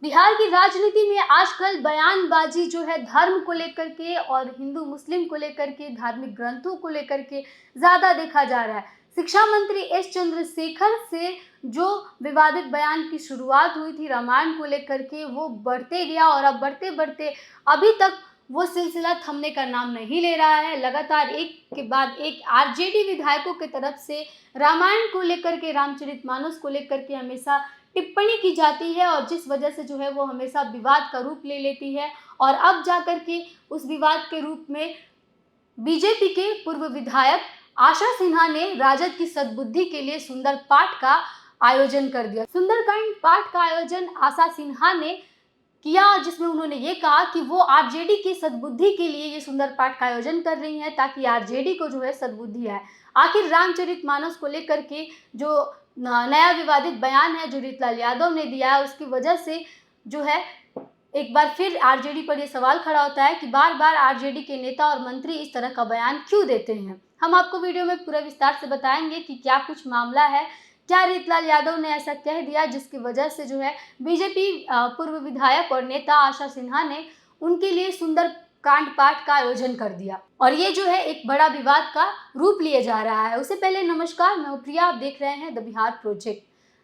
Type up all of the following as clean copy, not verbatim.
बिहार की राजनीति में आजकल बयानबाजी जो है धर्म को लेकर के और हिंदू मुस्लिम को लेकर के, धार्मिक ग्रंथों को लेकर के ज्यादा देखा जा रहा है। शिक्षा मंत्री एस चंद्रशेखर से जो विवादित बयान की शुरुआत हुई थी रामायण को लेकर के, वो बढ़ते गया और अब बढ़ते बढ़ते अभी तक वो सिलसिला थमने का नाम नहीं ले रहा है। लगातार एक के बाद एक आरजेडी विधायकों की तरफ से रामायण को लेकर के, रामचरितमानस को लेकर के हमेशा टिप्पणी की जाती है और जिस वजह से जो है वो हमेशा विवाद का रूप ले लेती है। और अब जाकर के उस विवाद के रूप में बीजेपी के पूर्व विधायक आशा सिन्हा ने राजद की सद्बुद्धि के लिए सुंदर पाठ का आयोजन कर दिया। सुंदरकांड पाठ का आयोजन आशा सिन्हा ने किया, जिसमें उन्होंने ये कहा कि वो आरजेडी की सद्बुद्धि के लिए ये सुंदर पाठ का आयोजन कर रही हैं ताकि आरजेडी को जो है सद्बुद्धि आए। आखिर रामचरितमानस को लेकर के जो नया विवादित बयान है जो रीतलाल यादव ने दिया है, उसकी वजह से जो है एक बार फिर आरजेडी पर यह सवाल खड़ा होता है कि बार बार आरजेडी के नेता और मंत्री इस तरह का बयान क्यों देते हैं। हम आपको वीडियो में पूरा विस्तार से बताएंगे कि क्या कुछ मामला है, क्या रीतलाल यादव ने ऐसा कह दिया जिसकी वजह से जो है बीजेपी पूर्व विधायक और नेता आशा सिन्हा ने उनके लिए सुंदर कांड पाठ का आयोजन कर दिया और ये जो है एक बड़ा विवाद का रूप लिया जा रहा है। उससे पहले नमस्कार, मैं प्रिया, आप देख रहे हैं द बिहार प्रोजेक्ट।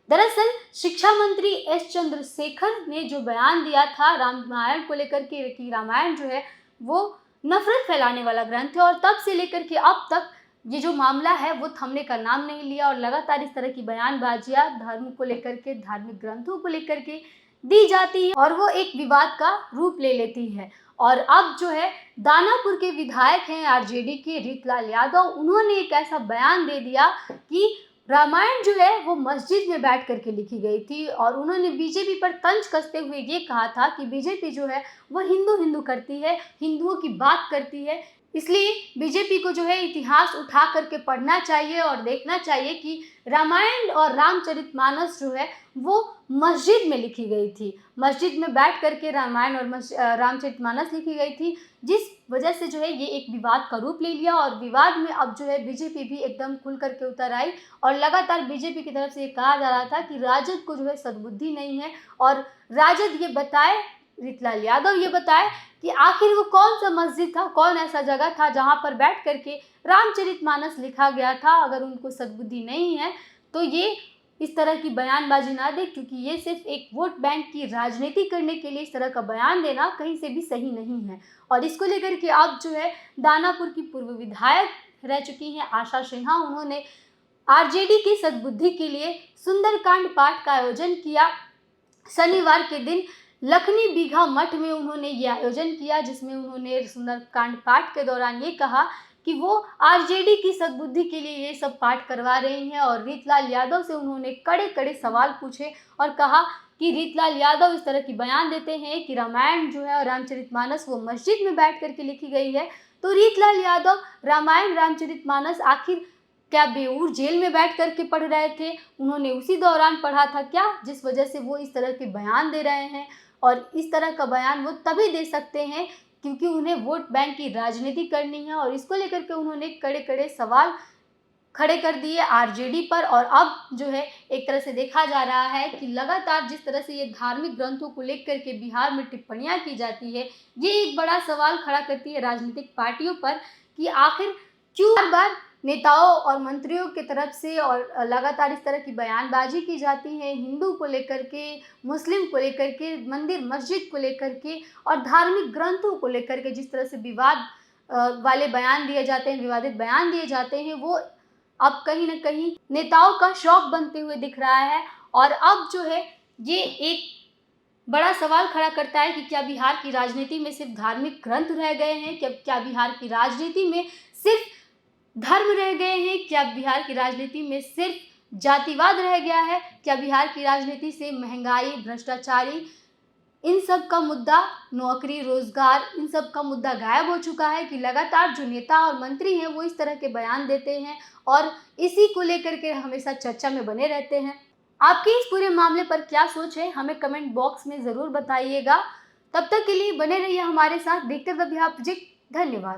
दरअसल शिक्षा मंत्री एस चंद्रशेखर ने जो बयान दिया था रामायण को लेकर के कि रामायण जो है वो नफरत फैलाने वाला ग्रंथ है, और तब से लेकर के अब तक ये जो मामला है वो थमने का नाम नहीं लिया और लगातार इस तरह की बयानबाजियां धर्म को लेकर के, धार्मिक ग्रंथों को लेकर के दी जाती है और वो एक विवाद का रूप ले लेती है। और अब जो है दानापुर के विधायक हैं आरजेडी के रीतलाल यादव, उन्होंने एक ऐसा बयान दे दिया कि रामायण जो है वो मस्जिद में बैठ करके लिखी गई थी और उन्होंने बीजेपी पर तंज कसते हुए ये कहा था कि बीजेपी जो है वो हिंदू हिंदू करती है, हिंदुओं की बात करती है, इसलिए बीजेपी को जो है इतिहास उठा करके पढ़ना चाहिए और देखना चाहिए कि रामायण और रामचरितमानस जो है वो मस्जिद में लिखी गई थी, मस्जिद में बैठ करके रामायण और रामचरितमानस लिखी गई थी, जिस वजह से जो है ये एक विवाद का रूप ले लिया। और विवाद में अब जो है बीजेपी भी एकदम खुल करके उतर आई और लगातार बीजेपी की तरफ से ये कहा जा रहा था कि राजद को जो है सद्बुद्धि नहीं है और राजद ये बताए, रीतलाल यादव ये बताए कि आखिर वो कौन सा मस्जिद था, कौन ऐसा जगह था जहां पर बैठ करके रामचरितमानस लिखा गया था। अगर उनको सद्बुद्धि नहीं है तो ये इस तरह की बयानबाजी ना दे, क्योंकि ये सिर्फ एक वोट बैंक की राजनीति करने के लिए इस तरह का बयान देना कहीं से भी सही नहीं है। और इसको लेकर के अब जो है दानापुर की पूर्व विधायक रह चुकी हैं आशा सिन्हा, उन्होंने आरजेडी की सद्बुद्धि के लिए सुंदरकांड पाठ का आयोजन किया। शनिवार के दिन लखनी बीघा मठ में उन्होंने ये आयोजन किया, जिसमें उन्होंने सुंदरकांड पाठ के दौरान ये कहा कि वो आरजेडी की सद्बुद्धि के लिए ये सब पाठ करवा रही हैं और रीतलाल यादव से उन्होंने कड़े कड़े सवाल पूछे और कहा कि रीतलाल यादव इस तरह की बयान देते हैं कि रामायण जो है और रामचरितमानस वो मस्जिद में बैठ करके लिखी गई है, तो रीतलाल यादव रामायण रामचरितमानस आखिर क्या बेऊर जेल में बैठ करके पढ़ रहे थे, उन्होंने उसी दौरान पढ़ा था क्या, जिस वजह से वो इस तरह के बयान दे रहे हैं। और इस तरह का बयान वो तभी दे सकते हैं क्योंकि उन्हें वोट बैंक की राजनीति करनी है और इसको लेकर के उन्होंने कड़े कड़े सवाल खड़े कर दिए आरजेडी पर। और अब जो है एक तरह से देखा जा रहा है कि लगातार जिस तरह से ये धार्मिक ग्रंथों को लेकर के बिहार में टिप्पणियां की जाती है, ये एक बड़ा सवाल खड़ा करती है राजनीतिक पार्टियों पर कि आखिर क्यों बार बार नेताओं और मंत्रियों की तरफ से और लगातार इस तरह की बयानबाजी की जाती है हिंदू को लेकर के, मुस्लिम को लेकर के, मंदिर मस्जिद को लेकर के और धार्मिक ग्रंथों को लेकर के। जिस तरह से विवाद वाले बयान दिए जाते हैं, विवादित बयान दिए जाते हैं, वो अब कहीं ना कहीं नेताओं का शौक बनते हुए दिख रहा है। और अब जो है ये एक बड़ा सवाल खड़ा करता है कि क्या बिहार की राजनीति में सिर्फ धार्मिक ग्रंथ रह गए हैं, क्या बिहार की राजनीति में सिर्फ धर्म रह गए हैं, क्या बिहार की राजनीति में सिर्फ जातिवाद रह गया है, क्या बिहार की राजनीति से महंगाई, भ्रष्टाचारी, इन सब का मुद्दा, नौकरी रोजगार, इन सब का मुद्दा गायब हो चुका है कि लगातार जो नेता और मंत्री हैं वो इस तरह के बयान देते हैं और इसी को लेकर के हमेशा चर्चा में बने रहते हैं। आपकी इस पूरे मामले पर क्या सोच है, हमें कमेंट बॉक्स में ज़रूर बताइएगा। तब तक के लिए बने रहिए हमारे साथ, देखते रहिए बिहार प्रोजेक्ट। धन्यवाद।